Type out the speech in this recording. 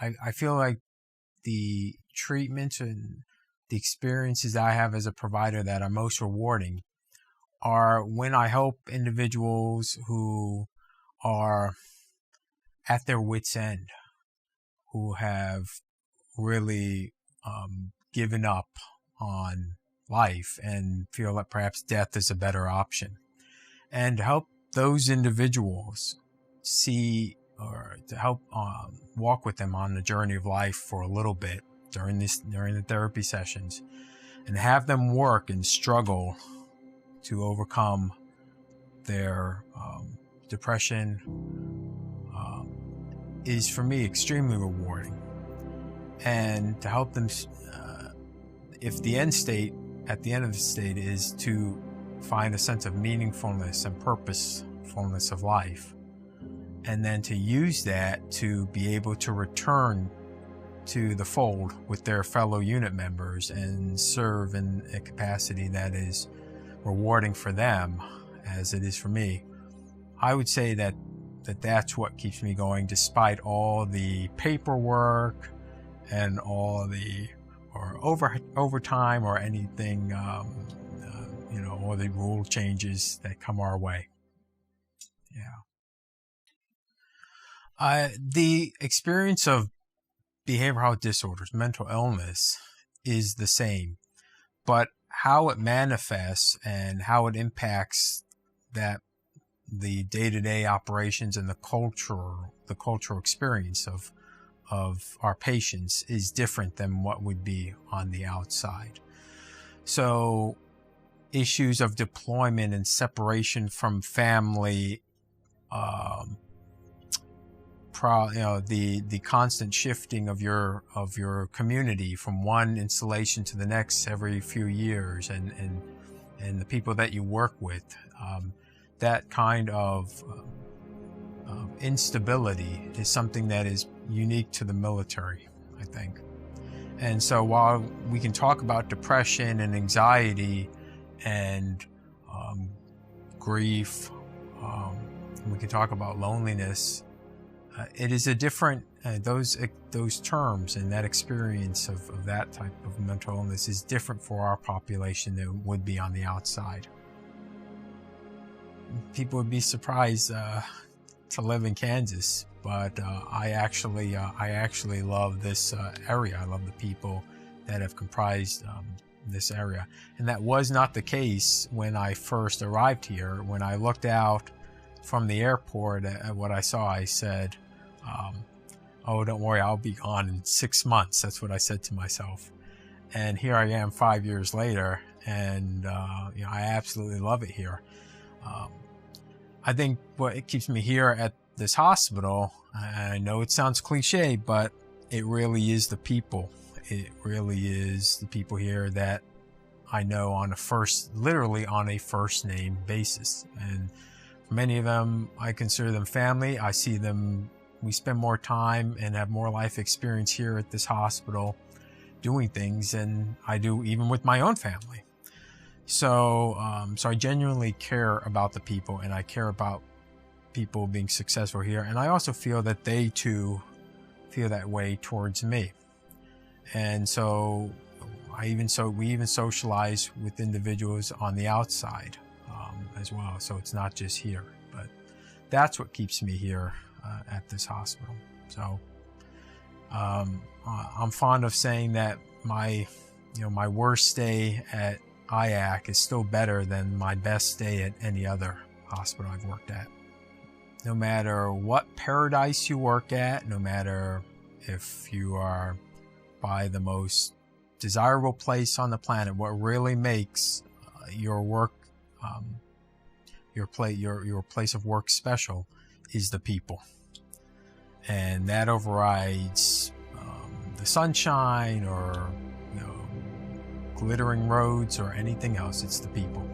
I feel like the treatments and the experiences that I have as a provider that are most rewarding are when I help individuals who are at their wits' end, who have really given up on life and feel that perhaps death is a better option. And to help those individuals see, or to help walk with them on the journey of life for a little bit during the therapy sessions, and have them work and struggle to overcome their depression is for me extremely rewarding. And to help them, if the end state, at the end of the state, is to find a sense of meaningfulness and purposefulness of life, and then to use that to be able to return to the fold with their fellow unit members and serve in a capacity that is rewarding for them as it is for me. I would say that's what keeps me going, despite all the paperwork and all the overtime or anything, or the rule changes that come our way. Yeah. The experience of behavioral health disorders, mental illness, is the same, but how it manifests and how it impacts the day-to-day operations and the cultural experience of our patients is different than what would be on the outside. So issues of deployment and separation from family, the constant shifting of your community from one installation to the next every few years, and the people that you work with, that kind of instability is something that is unique to the military, I think. And so while we can talk about depression and anxiety and grief, we can talk about loneliness, it is a different, those terms and that experience of that type of mental illness is different for our population than it would be on the outside. People would be surprised to live in Kansas, but I actually love this area. I love the people that have comprised this area. And that was not the case when I first arrived here. When I looked out from the airport at what I saw, I said, oh, don't worry, I'll be gone in 6 months. That's what I said to myself. And here I am 5 years later, and I absolutely love it here. I think what keeps me here at this hospital, I know it sounds cliche, but it really is the people. It really is the people here that I know literally on a first name basis. And for many of them, I consider them family. I see them, we spend more time and have more life experience here at this hospital doing things than I do even with my own family. So I genuinely care about the people, and I care about people being successful here. And I also feel that they too feel that way towards me. And so we even socialize with individuals on the outside as well. So it's not just here, but that's what keeps me here at this hospital. So I'm fond of saying that my worst stay at IACH is still better than my best stay at any other hospital I've worked at. No matter what paradise you work at, no matter if you are by the most desirable place on the planet, what really makes your work, your place of work special is the people. And that overrides the sunshine or glittering roads or anything else. It's the people.